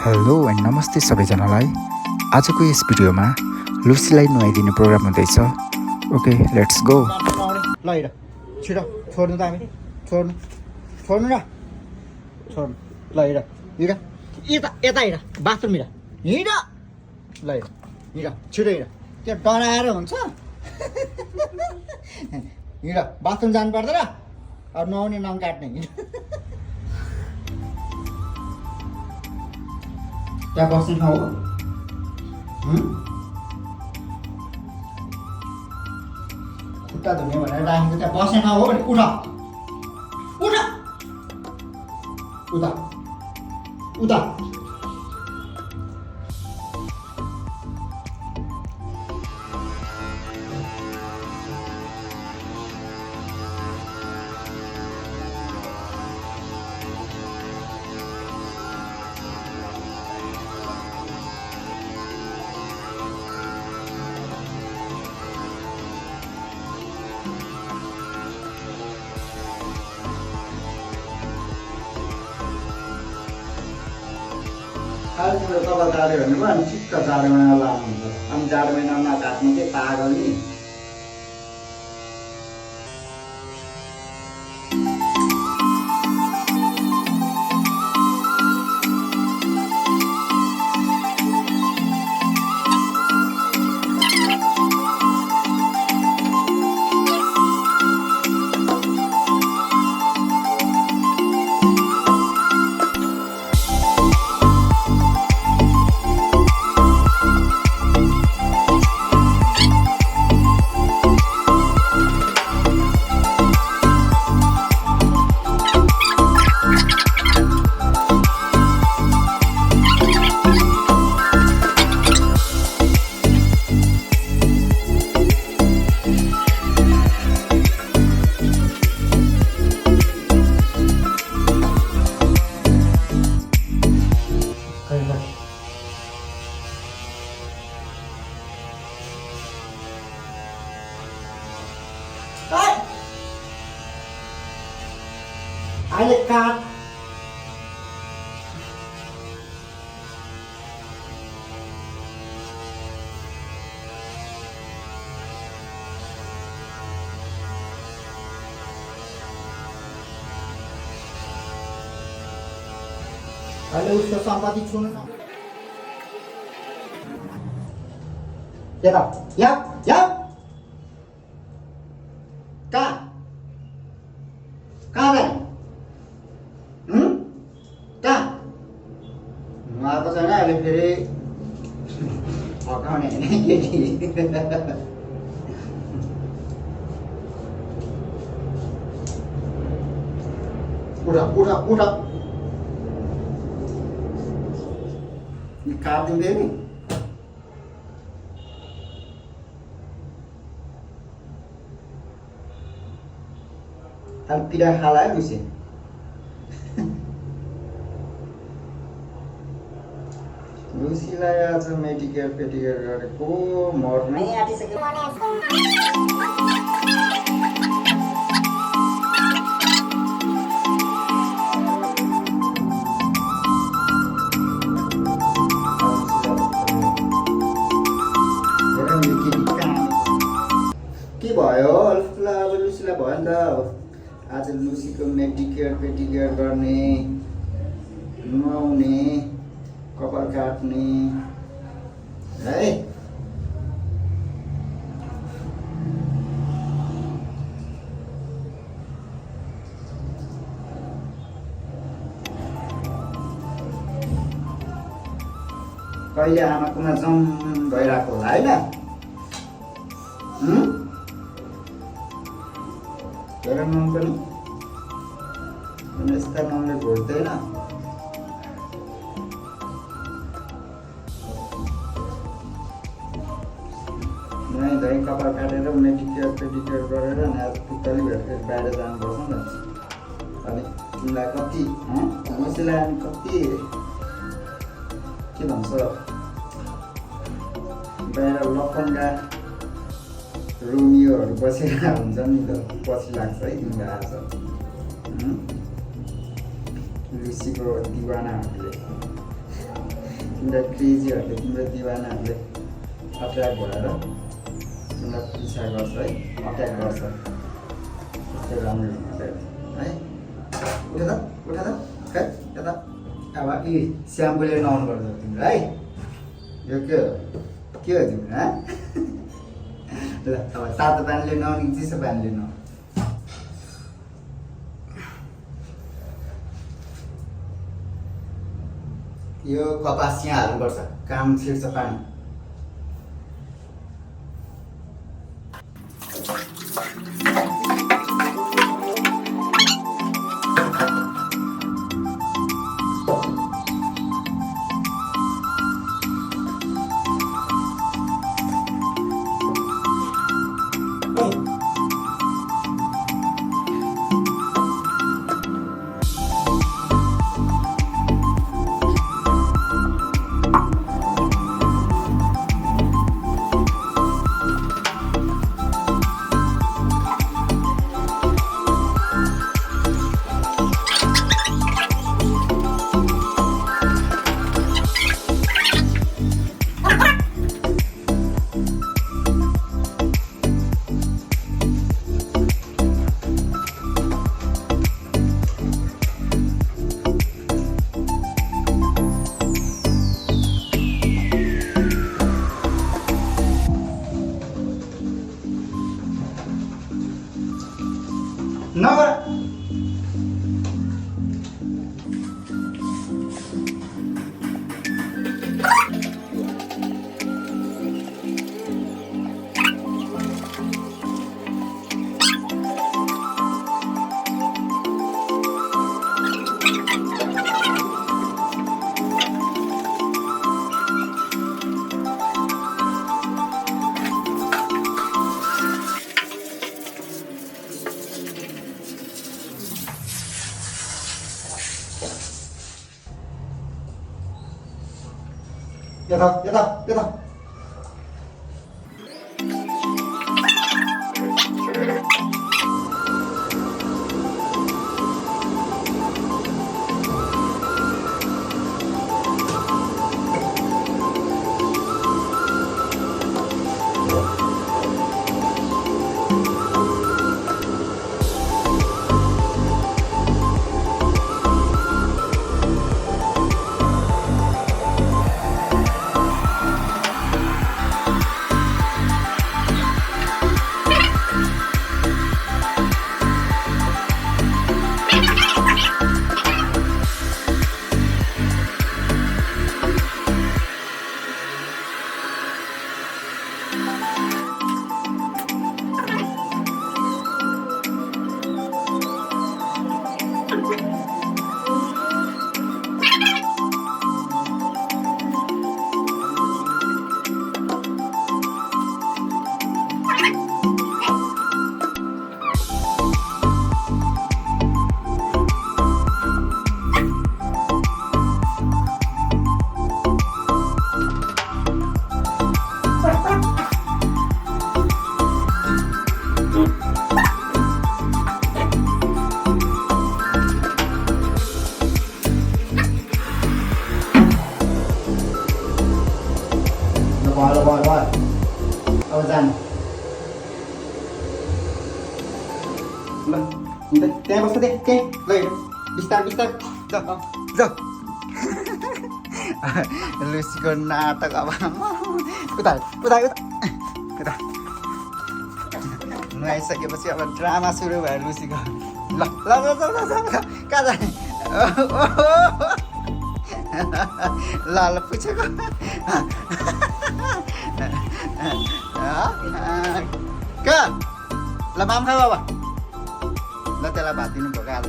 Hello and नमस्ते सबैजनालाई। आजको यस भिडियोमा लुसीलाई नुहाइदिने प्रोग्राम हुँदैछ। Okay let's go. ल हिँड छिटो छोड्नु त हामी छोड्नु छोड्नु न छोड्नु ल हिँड हिँड यता यता हिँड बाथरुम हिँड हिँड ल हिँड हिँड छिटो हिँड त्यो डराएर हुन्छ हिँड बाथरुम जानु पर्दैन अब नुहाउने नङ काट्ने हिँड त्यहाँ बस्ने ठाउँ हो खुट्टा धुने भनेर राखेको त्यहाँ बस्ने ठाउँ हो भने उठ उठ उता उता खालि मेरो कपाल काट्यो भने पो अनि ठिक्क जाडो महिना लाग्नुहुन्छ अनि जाडो महिनामा काट्नु चाहिँ पागल नि अहिले काट अहिले उसको सम्पत्ति छुनु न यता या कहाँ कहाँ गए नुहाएको छैन अहिले फेरि हकाउने होइन केटी उठ उठ उठ काटिँदैन नि अब पिरा खाला है लुसी लुसीलाई आज मेडिकेयर पेडिकेयर गरेको मर्नै आँटिसक्यो के भयो अब लुसीलाई भयो नि त आज लुसीको मेडिकेयर पेडिकेयर गर्ने नुहाउने कपाल काट्ने है कहिले आमाकोमा जम भइरहेको होला होइन हेर नुन पनि यस्ता नुनले घोट्दैन नुहाइ धुवाइ कपाल काटेर मेडिकेयर पेडिकेयर गरेर आज पुत्तली भेटेर बाहिर जानुपर्छ नि त अनि तिमीलाई कति लुसीलाई अनि कति के भन्छ बाहिर लफङ्गा रोमियोहरू बसेर हुन्छ नि त पछि लाग्छ है तिमीलाई आज लुसीको दिवानाहरूले तिम्रा क्रेजीहरूले तिम्रो दिवानाहरूले अट्र्याक्ट भएर तिमीलाई पिछा गर्छ है, अट्याक गर्छ। त्यस्तो राम्रो हुन्छ है। उठ त खै यता। अब यी स्याम्पूले नुहाउनु पर्छ तिम्रो है। यो के हो तिम्रो हाँ? ल अब तातो पानीले नुहाउने कि चिसो पानीले नुहाउनु? यो कपास यहाँ हाल्नुपर्छ, काम छिर्छ पानी। नगर यता भयो अब जानु ल त्यहाँ बस्छ त्यहाँ ल बिस्तार जाऊ लुसीको नाटक अब उता नुहाइसकेपछि अब ड्रामा सुरु भयो लुसीको ल ल कहाँ जाने ल पुछेको कहाँ ल माम खा बाबा ल त्यसलाई भात दिनु भएको आज